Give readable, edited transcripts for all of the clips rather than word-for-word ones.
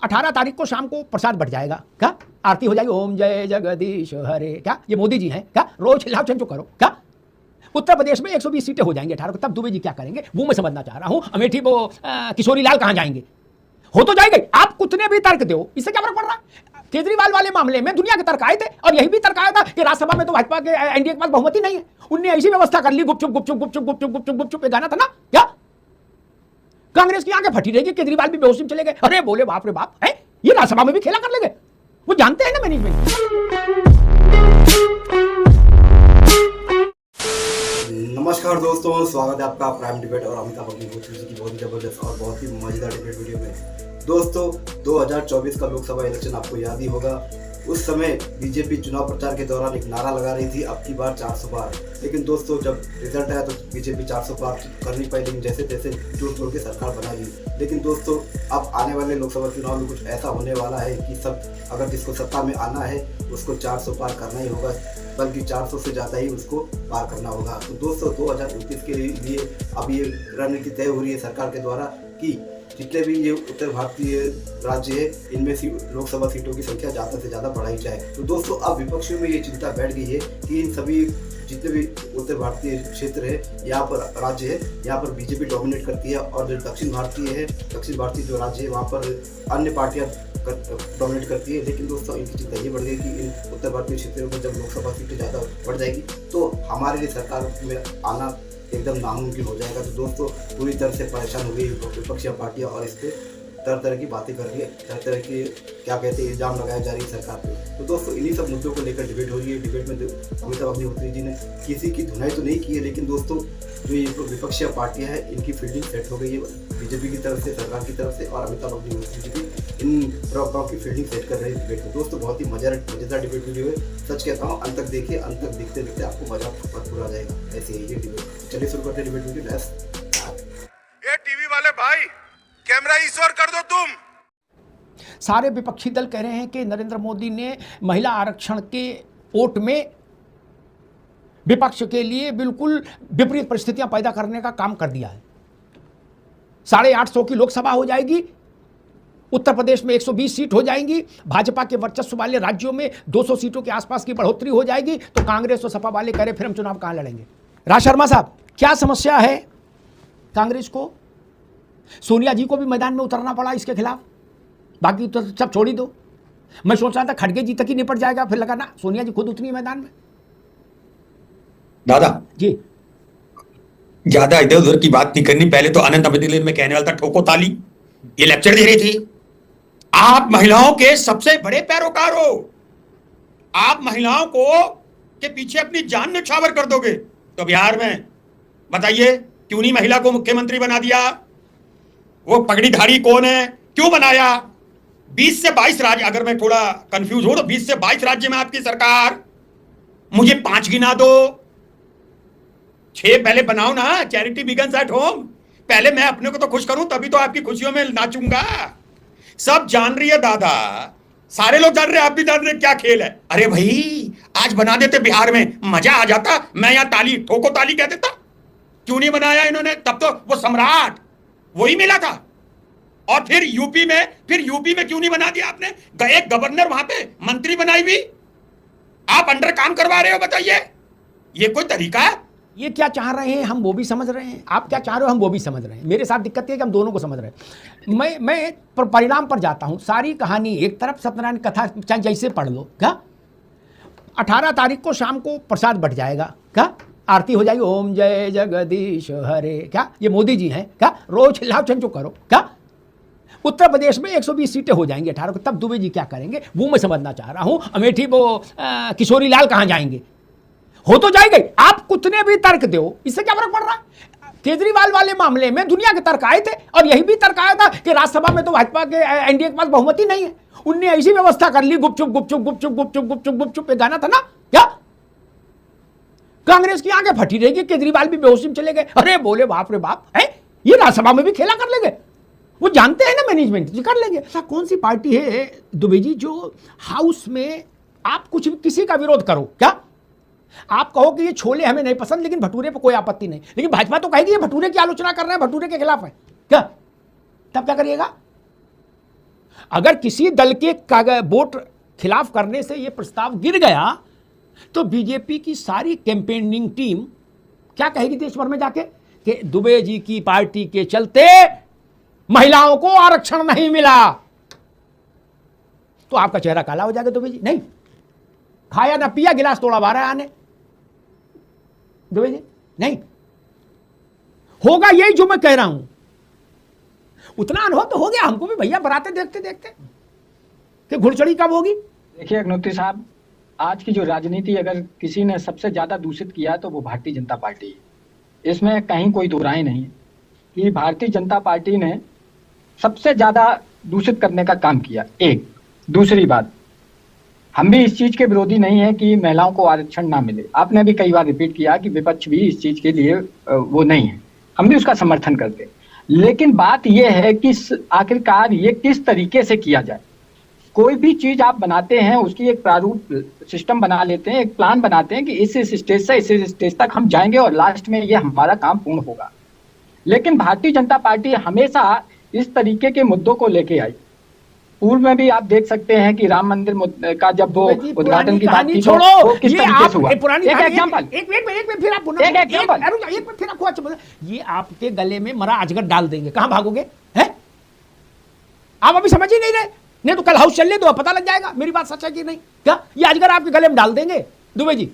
18 तारीख को शाम को प्रसाद बढ़ जाएगा, क्या आरती हो जाएगी, ओम जय जगदीश हरे, क्या ये मोदी जी हैं क्या, रोज लाभ चंचो करो क्या। उत्तर प्रदेश में 120 सीटें हो जाएंगी 18 को, तब दुबे जी क्या करेंगे वो मैं समझना चाह रहा हूं। अमेठी वो किशोरी लाल कहां जाएंगे, हो तो जाएंगे। आप कितने भी तर्क दो, इससे क्या फर्क पड़ रहा है। केजरीवाल वाले मामले में दुनिया के तर्क आए थे और यही भी तर्क आया था कि राज्यसभा में तो भाजपा के एनडीए के पास बहुमति नहीं है, उनने ऐसी व्यवस्था कर ली, गुपचुप गुपचुप गुपचुप गुपचुप गुपचुप गुपचुप गाना था ना क्या। कांग्रेस की आंखें फटी रहेगी, केजरीवाल भी बेहोश में चले गए, अरे बोले बाप रे बाप है, ये राज्यसभा में भी खेला कर लेंगे, वो जानते हैं ना मैनेजमेंट। नमस्कार दोस्तों, स्वागत है आपका प्राइम डिबेट और अमिताभ बच्चन की बहुत ही जबरदस्त और बहुत ही मजेदार डिबेट वीडियो में। दोस्तों 2024 का लोकसभा इलेक्शन आपको याद ही होगा। उस समय बीजेपी चुनाव प्रचार के दौरान एक नारा लगा रही थी, अब की बार 400 पार। लेकिन दोस्तों जब रिजल्ट आया तो बीजेपी 400 पार कर नहीं पाई, लेकिन जैसे तैसे जोड़ तोड़ के सरकार बना ली। लेकिन दोस्तों अब आने वाले लोकसभा चुनाव में कुछ ऐसा होने वाला है कि सब अगर जिसको सत्ता में आना है उसको 400 पार करना ही होगा, बल्कि 400 से ज़्यादा ही उसको पार करना होगा। तो दोस्तों 2029 के लिए अब ये रणनीति तय हो रही है सरकार के द्वारा कि जितने भी ये उत्तर भारतीय राज्य है इनमें लोकसभा सीटों की संख्या ज़्यादा से ज़्यादा बढ़ाई जाए। तो दोस्तों अब विपक्षियों में ये चिंता बैठ गई है कि इन सभी जितने भी उत्तर भारतीय क्षेत्र है, यहाँ पर राज्य है, यहाँ पर बीजेपी डोमिनेट करती है, और जो दक्षिण भारतीय जो राज्य है वहाँ पर अन्य पार्टियाँ डोमिनेट करती है। लेकिन दोस्तों इनकी चिंता ये बढ़ गई कि इन उत्तर भारतीय क्षेत्रों में जब लोकसभा सीटें ज़्यादा बढ़ जाएगी तो हमारे लिए सरकार में आना एकदम नामुमकिन हो जाएगा। तो दोस्तों पूरी तरह से परेशान हो गई विपक्षी पार्टियां और इस पर तरह तरह की बातें कर रही है, तरह तरह के क्या कहते हैं इल्जाम लगाए जा रही है सरकार पे। तो दोस्तों इन्हीं सब मुद्दों को लेकर डिबेट हो रही है। डिबेट में अमिताभ अग्निहोत्री जी ने किसी की धुनाई तो नहीं की है, लेकिन दोस्तों जो ये विपक्षी पार्टियां हैं इनकी फील्डिंग सेट हो गई है बीजेपी की तरफ से, सरकार की तरफ से, और अमिताभ अग्निहोत्री जी भी इन प्रॉब्लम की फील्डिंग सेट कर रहे हैं डिबेट में। दोस्तों बहुत ही मजेदार डिबेट वीडियो है, सच कहता हूँ अंत तक देखिए, अंत तक देखते देखते आपको मजा भरपूर आ जाएगा। ऐसे ही ये डिबेट, चलिए शुरू करते हैं डिबेट वीडियो। ये टीवी वाले भाई कैमरा ईश्वर कर दो तुम। सारे विपक्षी दल कह रहे हैं कि नरेंद्र मोदी ने महिला आरक्षण के वोट में विपक्ष के लिए बिल्कुल विपरीत परिस्थितियां पैदा करने का काम कर दिया है। 850 की लोकसभा हो जाएगी, उत्तर प्रदेश में 120 सीट हो जाएंगी, भाजपा के वर्चस्व वाले राज्यों में 200 सीटों के आसपास की बढ़ोतरी हो जाएगी। तो कांग्रेस और सपा वाले कह रहे फिर हम चुनाव कहां लड़ेंगे। राज शर्मा साहब क्या समस्या है कांग्रेस को? सोनिया जी को भी मैदान में उतरना पड़ा इसके खिलाफ, बाकी तो सब छोड़ ही दो। मैं सोच रहा था खड़गे जी तक ही निपट जाएगा, फिर लगा ना सोनिया जी खुद उतरी मैदान में। दादा जी ज्यादा इधर उधर की बात नहीं करनी, पहले तो अनंत अभिदिले में कहने वाला था ठोको ताली, ये लेक्चर दे रही थी। आप महिलाओं के सबसे बड़े पैरोकार हो, आप महिलाओं को के पीछे अपनी जान न्यौछावर कर दोगे। तो बिहार में बताइए क्यों नहीं महिला को मुख्यमंत्री बना दिया? वो पगड़ीधारी कौन है, क्यों बनाया? 20 से 22 राज्य, अगर मैं थोड़ा कंफ्यूज हूं तो 20 से 22 राज्य में आपकी सरकार, मुझे 5 गिना दो, 6 पहले बनाओ ना। Charity begins at home. पहले मैं अपने को तो खुश करूं तभी तो आपकी खुशियों में नाचूंगा। सब जान रही है दादा, सारे लोग जान रहे हैं, आप भी जान रहे हैं क्या खेल है। अरे भाई आज बना देते बिहार में, मजा आ जाता, मैं यहां ताली ठोको ताली कह देता। क्यों नहीं बनाया इन्होंने? तब तो वो सम्राट वही मिला था। और फिर यूपी में क्यों नहीं बना दिया आपने? एक गवर्नर वहां पे मंत्री बनाई भी, आप अंडर काम करवा रहे हो। बताइए ये कोई तरीका है? ये क्या चाह रहे हैं हम वो भी समझ रहे हैं, आप क्या चाह रहे हो हम वो भी समझ रहे हैं। मेरे साथ दिक्कत है कि हम दोनों को समझ रहे हैं। मैं परिणाम पर जाता हूं। सारी कहानी एक तरफ, सत्यनारायण कथा चाहे जैसे पढ़ लो, क्या 18 तारीख को शाम को प्रसाद बढ़ जाएगा, क्या आरती हो जाएगी, ओम जय जगदीश हरे, क्या ये मोदी जी हैं क्या, रोज लाभ चंचो करो क्या। उत्तर प्रदेश में 120 सीटें हो जाएंगी 18 को, तब दुबे जी क्या करेंगे वो मैं समझना चाह रहा हूं। अमेठी वो किशोरी लाल कहां जाएंगे, हो तो जाएंगे। आप कितने भी तर्क दो, इससे क्या फर्क पड़ रहा है। केजरीवाल वाले मामले में दुनिया के तर्क आए थे और यही भी तर्क आया था कि राज्यसभा में तो भाजपा के एनडीए के पास बहुमति नहीं है, उनने ऐसी व्यवस्था कर ली, गुपचुप गुपचुप गुपचुप गुपचुप गुपचुप गुपचुप पे गाना था ना क्या। कांग्रेस की आंखें फटी रहेगी, केजरीवाल भी बेहोशी में चले गए, अरे बोले बाप रे बाप है, ये राज्यसभा में भी खेला कर लेंगे, वो जानते हैं ना मैनेजमेंट कर लेंगे। ऐसा कौन सी पार्टी है दुबे जी जो हाउस में आप कुछ किसी का विरोध करो, क्या आप कहो कि ये छोले हमें नहीं पसंद लेकिन भटूरे पे कोई आपत्ति नहीं, लेकिन भाजपा तो कहेगी ये भटूरे की आलोचना कर रहे हैं, भटूरे के खिलाफ है क्या, तब क्या करिएगा? अगर किसी दल के वोट खिलाफ करने से ये प्रस्ताव गिर गया तो बीजेपी की सारी कैंपेनिंग टीम क्या कहेगी देश भर में जाके कि दुबे जी की पार्टी के चलते महिलाओं को आरक्षण नहीं मिला। तो आपका चेहरा काला हो जाएगा दुबे जी। नहीं, खाया ना पिया, गिलास तोड़ा बारह आने दुबे जी नहीं होगा। यही जो मैं कह रहा हूं, उतना अनुभव तो हो गया हमको भी भैया, बराते देखते देखते कि घुड़चड़ी कब होगी। देखिए अग्नोत्री साहब, आज की जो राजनीति अगर किसी ने सबसे ज्यादा दूषित किया तो वो भारतीय जनता पार्टी है। इसमें कहीं कोई दो राय नहीं है कि भारतीय जनता पार्टी ने सबसे ज्यादा दूषित करने का काम किया। एक दूसरी बात, हम भी इस चीज के विरोधी नहीं है कि महिलाओं को आरक्षण ना मिले। आपने भी कई बार रिपीट किया कि विपक्ष भी इस चीज के लिए वो नहीं है, हम भी उसका समर्थन करते हैं। लेकिन बात यह है कि आखिरकार ये किस तरीके से किया जाए। कोई भी चीज आप बनाते हैं उसकी एक प्रारूप सिस्टम बना लेते हैं, एक प्लान बनाते हैं कि इस स्टेज से इस स्टेज तक हम जाएंगे और लास्ट में ये हमारा काम पूर्ण होगा। लेकिन भारतीय जनता पार्टी हमेशा इस तरीके के मुद्दों को लेके आई। पूर्व में भी आप देख सकते हैं कि राम मंदिर का जब वो उद्घाटन की बात की तो वो किस तरीके से हुआ। एक एग्जांपल, ये आपके गले में मरा अजगर डाल देंगे, कहां भागोगे हैं? आप अभी समझ ही नहीं रहे, नहीं तो कल हाउस चलने दो, पता लग जाएगा मेरी बात सच है कि नहीं। क्या ये अजगर आपके गले में डाल देंगे दुबे जी?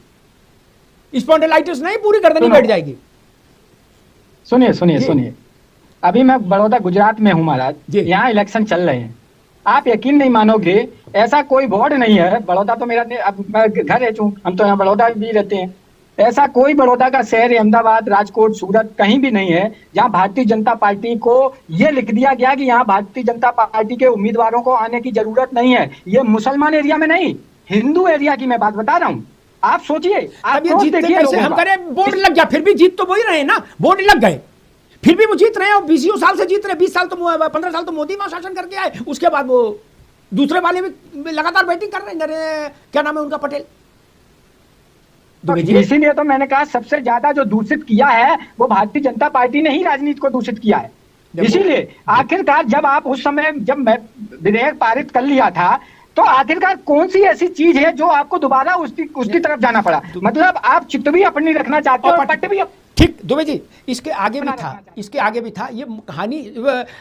स्पॉन्डिलाइटिस नहीं, पूरी गर्दनी बैठ जाएगी। सुनिए सुनिए सुनिए, अभी मैं बड़ौदा गुजरात में हूँ महाराज, यहाँ इलेक्शन चल रहे हैं। आप यकीन नहीं मानोगे, ऐसा कोई वार्ड नहीं है, बड़ौदा तो मेरा अब घर है, चूंकि हम तो यहाँ बड़ौदा भी रहते हैं, ऐसा कोई बड़ौदा का शहर, अहमदाबाद, राजकोट, सूरत कहीं भी नहीं है जहाँ भारतीय जनता पार्टी को ये लिख दिया गया कि यहाँ भारतीय जनता पार्टी के उम्मीदवारों को आने की जरूरत नहीं है। ये मुसलमान एरिया में नहीं, हिंदू एरिया की मैं बात बता रहा हूँ। आप सोचिए, आप देखिए, हम करें बोर्ड लग गया, फिर भी जीत तो वही रहे ना, बोर्ड लग गए फिर भी वो जीत रहे हैं, और 20 साल से जीत रहे, 20 साल तो 15 साल तो मोदी वहां शासन करके आए, उसके बाद वो दूसरे वाले भी लगातार बैटिंग कर रहे हैं। क्या नाम है उनका, पटेल। इसीलिए तो मैंने कहा सबसे ज्यादा जो दूषित किया है वो भारतीय जनता पार्टी ने ही राजनीति को दूषित किया है। इसीलिए आखिरकार जब आप उस समय जब विधेयक पारित कर लिया था तो आखिरकार कौन सी ऐसी चीज है जो आपको दोबारा उसकी तरफ जाना पड़ा? मतलब आप चित्त भी अपनी रखना चाहते हो और पट्ट भी। ठीक दुबे जी, इसके आगे भी था, इसके आगे भी था ये कहानी,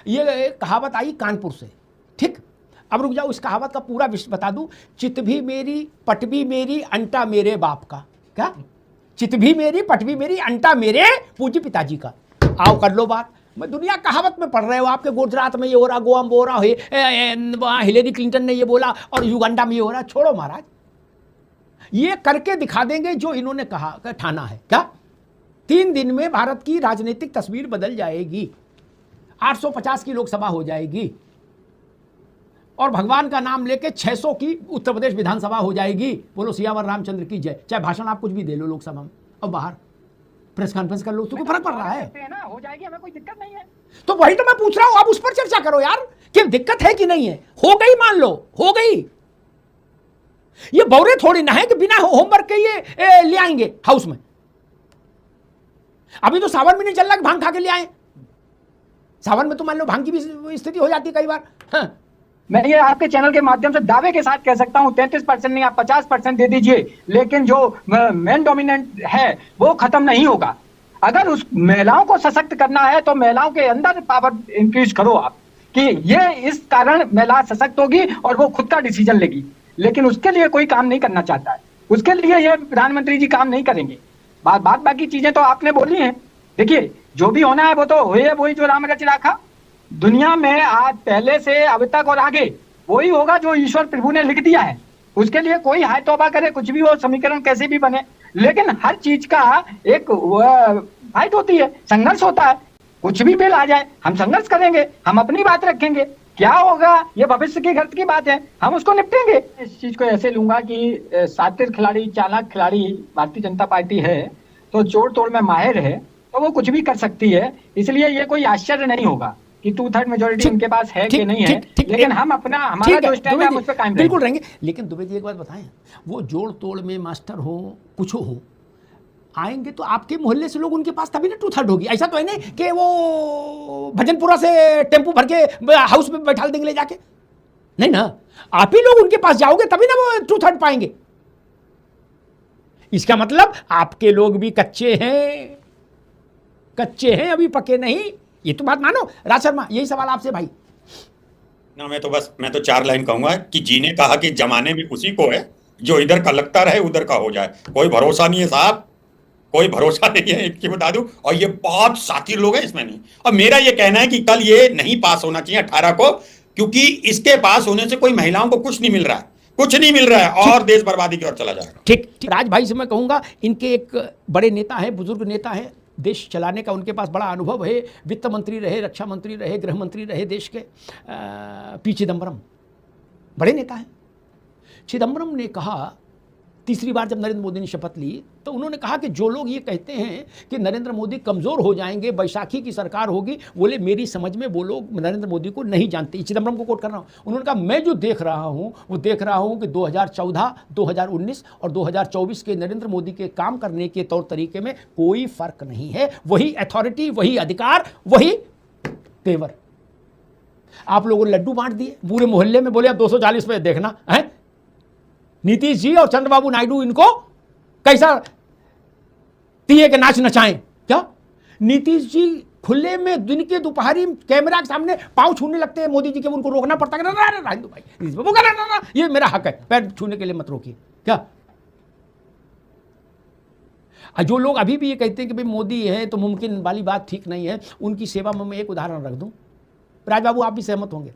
ये कहावत आई कानपुर से। ठीक, अब रुक जाओ, इस कहावत का पूरा विषय बता दूं। चित भी मेरी पट भी मेरी अंटा मेरे बाप का। क्या? चित भी मेरी पट भी मेरी अंटा मेरे पूज्य पिताजी का। आओ कर लो बात। मैं दुनिया कहावत में पढ़ रहे हो, आपके गुजरात में ये हो रहा, गोवा में हो रहा, हिलेरी क्लिंटन ने ये बोला और युगांडा में ये हो रहा। छोड़ो महाराज, ये करके दिखा देंगे जो इन्होंने कहा ठाना है। क्या 3 दिन में भारत की राजनीतिक तस्वीर बदल जाएगी, 850 की लोकसभा हो जाएगी और भगवान का नाम लेके 600 की उत्तर प्रदेश विधानसभा हो जाएगी। बोलो सियावर रामचंद्र की जय। चाहे भाषण आप कुछ भी दे लो लोकसभा में और बाहर प्रेस कॉन्फ्रेंस कर लो, तो कोई फर्क पड़ रहा है ना, हो जाएगी, हमें कोई दिक्कत नहीं है। तो वही तो मैं पूछ रहा हूं, आप उस पर चर्चा करो यार कि दिक्कत है कि नहीं है। हो गई, मान लो हो गई, ये बौरे थोड़ी ना है कि बिना होमवर्क के ये ले आएंगे हाउस में। अभी तो सावन में नहीं चल रहा कि भांग खा के ले आए। सावन में तो मान लो भांग की भी स्थिति हो जाती है कई बार। हाँ। मैं ये आपके चैनल के माध्यम से दावे के साथ कह सकता हूं, 33% नहीं, आप 50% दे दीजिए, लेकिन जो मेन डोमिनेंट है वो खत्म नहीं होगा। अगर उस महिलाओं को सशक्त करना है तो महिलाओं के अंदर पावर इंक्रीज करो आप, कि ये इस कारण महिला सशक्त होगी और वो खुद का डिसीजन लेगी। लेकिन उसके लिए कोई काम नहीं करना चाहता है, उसके लिए ये प्रधानमंत्री जी काम नहीं करेंगे। बाकी चीजें तो आपने बोली हैं। देखिए, जो भी होना है वो तो हुए, वही जो राम रच राखा। दुनिया में आज पहले से अब तक और आगे वही होगा जो ईश्वर प्रभु ने लिख दिया है। उसके लिए कोई हाय तौबा करे, कुछ भी हो, समीकरण कैसे भी बने, लेकिन हर चीज का एक फाइट होती है, संघर्ष होता है। कुछ भी बिल आ जाए, हम संघर्ष करेंगे, हम अपनी बात रखेंगे। क्या होगा ये भविष्य की गर्त की बात है, हम उसको निपटेंगे। इस चीज को ऐसे लूंगा कि शातिर खिलाड़ी, चालाक खिलाड़ी भारतीय जनता पार्टी है, तो जोड़ तोड़ में माहिर है, तो वो कुछ भी कर सकती है। इसलिए ये कोई आश्चर्य नहीं होगा कि 2/3 मेजोरिटी उनके पास है कि नहीं है। लेकिन हम अपना, हमारा जो स्टैंड है उस पर कायम बिल्कुल रहेंगे। लेकिन दुबे जी एक बात बताएं, वो जोड़ तोड़ में मास्टर हो, कुछ हो, आएंगे तो आपके मोहल्ले से लोग उनके पास, तभी ना 2/3 होगी। ऐसा तो है नहीं कि वो भजनपुरा से टेम्पू भर के हाउस में बैठा देंगे ले जाके। नहीं ना, आप ही लोग उनके पास जाओगे तभी ना वो ट्रूथ हट पाएंगे। इसका मतलब आपके लोग भी कच्चे हैं, कच्चे हैं, अभी पके नहीं। ये तो बात मानो। राज शर्मा, यही सवाल आपसे भाई। ना मैं तो 4 लाइन कहूंगा कि जी ने कहा कि जमाने में उसी को है जो इधर का लगता रहे उधर का हो जाए। कोई भरोसा नहीं है साहब, कोई भरोसा नहीं है, एक चीज बता दूं। और ये बहुत साथी लोग हैं इसमें नहीं। और मेरा ये कहना है कि कल ये नहीं पास होना चाहिए 18 को, क्योंकि इसके पास होने से कोई महिलाओं को कुछ नहीं मिल रहा है, कुछ नहीं मिल रहा है, और देश बर्बादी की ओर चला जाएगा। ठीक, राज भाई से मैं कहूंगा, इनके एक बड़े नेता हैं, बुजुर्ग नेता हैं, देश चलाने का उनके पास बड़ा अनुभव है। वित्त मंत्री रहे, रक्षा मंत्री रहे, गृह मंत्री रहे देश के। पी चिदम्बरम बड़े नेता हैं। चिदम्बरम ने कहा, तीसरी बार जब नरेंद्र मोदी ने शपथ ली तो उन्होंने कहा कि जो लोग ये कहते हैं कि नरेंद्र मोदी कमज़ोर हो जाएंगे, बैसाखी की सरकार होगी, बोले मेरी समझ में वो लोग नरेंद्र मोदी को नहीं जानते। चिदम्बरम को कोट कर रहा हूँ। उन्होंने कहा मैं जो देख रहा हूँ वो देख रहा हूँ कि 2014, 2019 और 2024 के नरेंद्र मोदी के काम करने के तौर तरीके में कोई फर्क नहीं है। वही अथॉरिटी, वही अधिकार, वही तेवर। आप लोगों ने लड्डू बांट दिए पूरे मोहल्ले में, बोले अब 240 पे देखना है। नीतीश जी और चंद्रबाबू नायडू इनको कैसा तीये के नाच नचाएं क्या? नीतीश जी खुले में दिन के दोपहरी कैमरा के सामने पांव छूने लगते हैं मोदी जी के, उनको रोकना पड़ता है। हिंदू भाई वो ना, ये मेरा हक है, पैर छूने के लिए मत रोकिए क्या? जो लोग अभी भी ये कहते हैं कि भाई मोदी है तो मुमकिन वाली बात ठीक नहीं है, उनकी सेवा में मैं एक उदाहरण रख दूं। राजबाबू आप भी सहमत होंगे।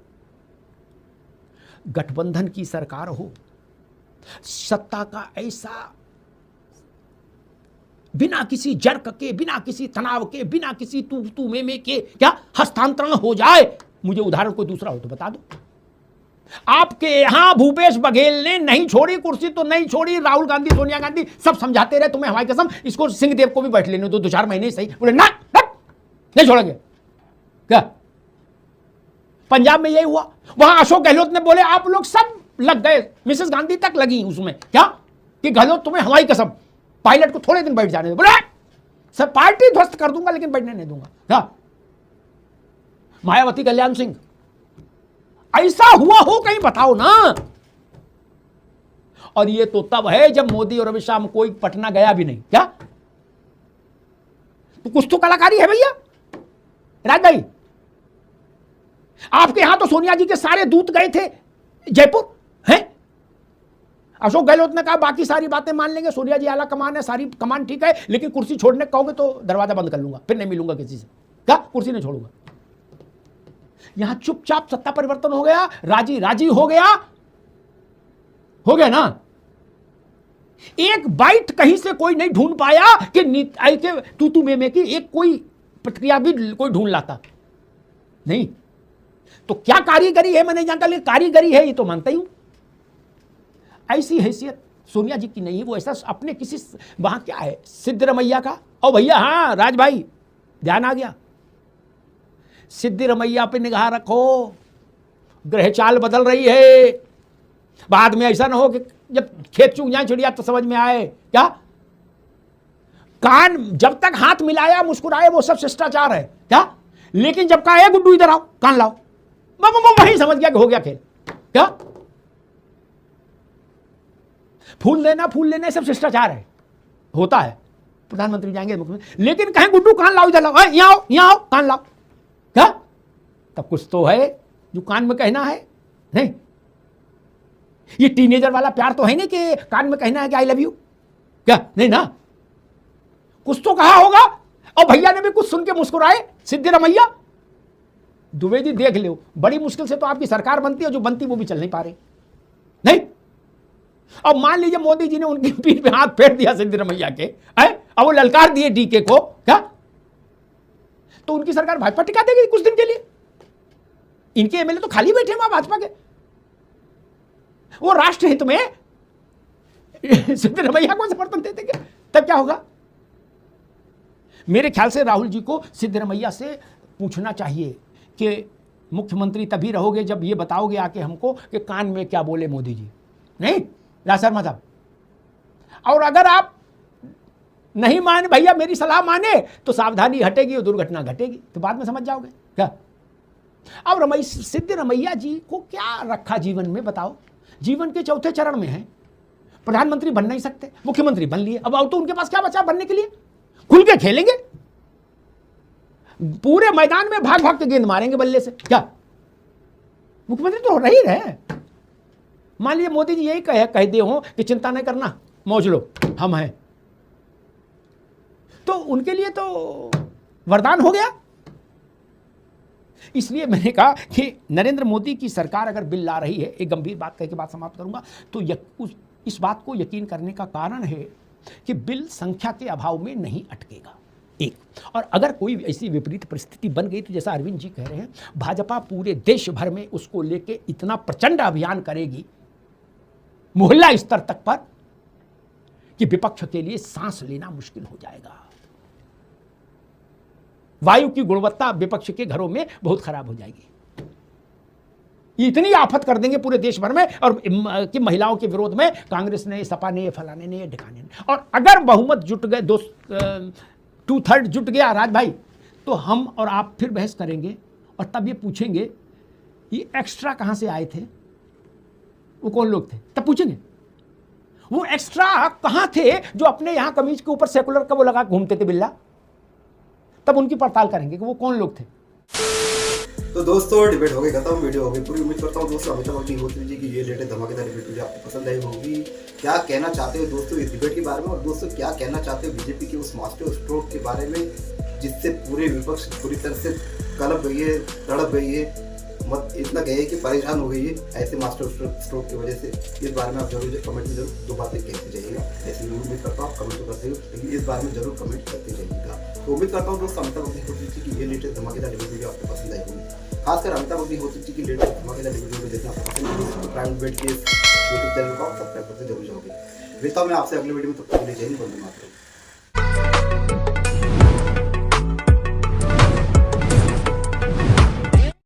गठबंधन की सरकार हो, सत्ता का ऐसा बिना किसी जर्क के, बिना किसी तनाव के, बिना किसी तू में के क्या हस्तांतरण हो जाए। मुझे उदाहरण कोई दूसरा हो तो बता दो। आपके यहां भूपेश बघेल ने नहीं छोड़ी कुर्सी तो नहीं छोड़ी, राहुल गांधी, सोनिया गांधी सब समझाते रहे तुम्हें हमारी कसम, इसको सिंहदेव को भी बैठ लेने दो 2-4 महीने सही। बोले ना नहीं छोड़ेंगे क्या? पंजाब में यही हुआ। वहां अशोक गहलोत ने बोले आप लोग सब लग गए, मिसेस गांधी तक लगी उसमें क्या कि गहलोत तुम्हें हमारी कसम, पायलट को थोड़े दिन बैठ जाने दो। बोले सर पार्टी ध्वस्त कर दूंगा लेकिन बैठने नहीं दूंगा क्या? मायावती, कल्याण सिंह, ऐसा हुआ हो कहीं बताओ ना। और ये तो तब है जब मोदी और अमित शाह में कोई पटना गया भी नहीं क्या? तो कुछ तो कलाकारी है भैया। राज भाई आपके यहां तो सोनिया जी के सारे दूत गए थे जयपुर हैं। अशोक गहलोत ने कहा बाकी सारी बातें मान लेंगे, सोनिया जी आला कमान है, सारी कमान ठीक है, लेकिन कुर्सी छोड़ने कहोगे तो दरवाजा बंद कर लूंगा, फिर नहीं मिलूंगा किसी से क्या? कुर्सी नहीं छोड़ूंगा। यहां चुपचाप सत्ता परिवर्तन हो गया, राजी राजी हो गया ना। एक बाइट कहीं से कोई नहीं ढूंढ पाया कि तू में की एक कोई प्रतिक्रिया भी कोई ढूंढ लाता नहीं। तो क्या कारीगरी है मैं नहीं जानता, लेकिन कारीगरी है ये तो मानता ही हूं। ऐसी हैसियत सोनिया जी की नहीं है। वो ऐसा अपने किसी वहां क्या है सिद्धरमैया का, और भैया हाँ राज भाई ध्यान आ गया, सिद्धरमैया पे निगाह रखो, ग्रह चाल बदल रही है। बाद में ऐसा ना हो कि जब खेत चूक जाए चिड़िया तो समझ में आए क्या? कान जब तक हाथ मिलाया मुस्कुराए वो सब शिष्टाचार है क्या? लेकिन जब कहा गुड्डू इधर आओ कान लाओ, वहीं समझ गया कि हो गया खेल क्या? फूल लेना सब शिष्टाचार है, होता है। प्रधानमंत्री जाएंगे मुख्यमंत्री, लेकिन कहें गुड्डू कान लाओ, इधर लाओ, यहाँ आओ कान लाओ क्या? तब कुछ तो है जो कान में कहना है। नहीं ये टीनेजर वाला प्यार तो है नहीं कि कान में कहना है कि आई लव यू क्या? नहीं ना, कुछ तो कहा होगा। और भैया ने भी कुछ सुन के मुस्कुराए सिद्धरमैया। द्विवेदी देख लो, बड़ी मुश्किल से तो आपकी सरकार बनती है, जो बनती वो भी चल नहीं पा रही। नहीं, अब मान लीजिए मोदी जी ने उनकी पीठ पे हाथ फेर दिया सिद्धरमैया के, अब वो ललकार दिए डीके को क्या? तो उनकी सरकार भाजपा टिका देगी कुछ दिन के लिए। इनके एमएलए तो खाली बैठे वहां भाजपा के, वो राष्ट्र हित में सिद्धरमैया को समर्थन देते क्या? तब क्या होगा? मेरे ख्याल से राहुल जी को सिद्धरमैया से पूछना चाहिए कि मुख्यमंत्री तभी रहोगे जब ये बताओगे आके हमको कि कान में क्या बोले मोदी जी। नहीं राज शर्मा साहब, और अगर आप नहीं माने भैया मेरी सलाह माने तो सावधानी हटेगी और दुर्घटना घटेगी, तो बाद में समझ जाओगे क्या? अब सिद्ध रमैया जी को क्या रखा जीवन में, बताओ। जीवन के चौथे चरण में है, प्रधानमंत्री बन नहीं सकते, मुख्यमंत्री बन लिए, अब तो उनके पास क्या बचा बनने के लिए? खुल के खेलेंगे, पूरे मैदान में भाग भाग के गेंद मारेंगे बल्ले से। क्या मुख्यमंत्री तो रह ही रहे। मान लीजिए मोदी जी यही कह दे हो कि चिंता नहीं करना, मौज लो, हम हैं, तो उनके लिए तो वरदान हो गया। इसलिए मैंने कहा कि नरेंद्र मोदी की सरकार अगर बिल ला रही है, एक गंभीर बात कह के बात समाप्त करूंगा, तो इस बात को यकीन करने का कारण है कि बिल संख्या के अभाव में नहीं अटकेगा, एक। और अगर कोई ऐसी विपरीत परिस्थिति बन गई तो जैसा अरविंद जी कह रहे हैं, भाजपा पूरे देश भर में उसको लेके इतना प्रचंड अभियान करेगी, मोहल्ला स्तर तक पर, कि विपक्ष के लिए सांस लेना मुश्किल हो जाएगा। वायु की गुणवत्ता विपक्ष के घरों में बहुत खराब हो जाएगी। इतनी आफत कर देंगे पूरे देश भर में, और कि महिलाओं के विरोध में कांग्रेस ने, सपा ने, फलाने ने, ढिकाने ने। और अगर बहुमत जुट गए, 2/3 जुट गया राज भाई, तो हम और आप फिर बहस करेंगे और तब ये पूछेंगे ये एक्स्ट्रा कहां से आए थे, वो कौन लोग थे, तब पूछेंगे वो एक्स्ट्रा कहां थे जो अपने यहां कमीज के ऊपर सेकुलर का वो लगा घूमते थे बिल्ला, तब उनकी पड़ताल करेंगे कि वो कौन लोग थे। तो दोस्तों डिबेट हो गई खत्म, वीडियो हो गई पूरी। उम्मीद करता हूँ दोस्तों अमिताभ अग्निहोत्री जी की ये लेटेस्ट धमाकेदार डिबेट वीडियो आपको पसंद आई होगी। क्या कहना चाहते हो दोस्तों इस डिबेट के बारे में, और दोस्तों क्या कहना चाहते हो बीजेपी के उस मास्टर स्ट्रोक के बारे में जिससे पूरे विपक्ष पूरी तरह से कलप गई है, तड़प गई है, मत इतना गई कि परेशान हो गई है ऐसे मास्टर स्ट्रोक की वजह से। इस बारे में आप जरूर कमेंट में जरूर दो बातें कहते जाइएगा। ऐसे उम्मीद करता हूँ आप कमेंट तो करते हो, लेकिन इस बारे में जरूर कमेंट करते जाइएगा। तो उम्मीद करता हूँ दोस्तों अमिताभ अग्निहोत्री जी की ये लेटेस्ट धमाकेदार वीडियो आपको पसंद आई होगी। खासकर अमिताभ अग्निहोत्री जी की लेटेस्ट धमाकेदार वीडियो देखना आपको पसंद है तो प्राइम डिबेट के यूट्यूब चैनल को आप सब्सक्राइब करते जरूर जाओगे। मिलता हूँ मैं आपसे अगले वीडियो में, तब तक के लिए जय हिंद, वंदे मातरम।